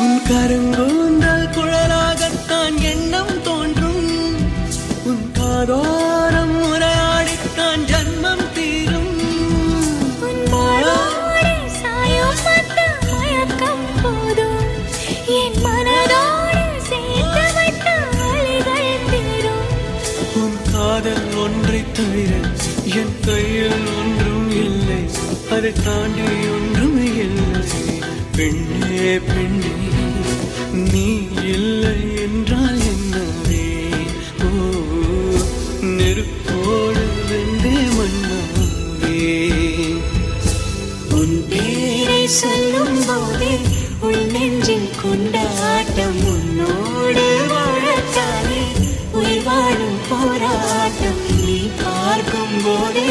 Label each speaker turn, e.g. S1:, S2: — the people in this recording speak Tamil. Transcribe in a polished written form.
S1: உன் கருங்கூந்தல் குழலாகத்தான் எண்ணம் தோன்றும். உன் காதோரம் உரையாடித்தான் ஜன்மம் தீரும்.
S2: உன் மாடோடு சாயம் பட்ட மயக்கம் போதும் என் மனதோடு சேர்த்து வைத்த அலைகள் தீரும்.
S1: உன் காதல் ஒன்றை தவிர என் கையில் ஒன்றும் இல்லை, அதை தாண்டி ஒன்றும் இல்லை. பெண்ணே பெண்ணே நீ இல்லை என்றால் என்னவே? ஓ நெருப்போடு வெந்தே மண்ணாவே.
S2: உன் பேரை சொல்லும் போதே உன் நெஞ்சில் கொண்டாட்டம். உன்னோடு வாழத்தானே உயிர் வாழும் போராட்டம். நீ பார்க்கும் போதே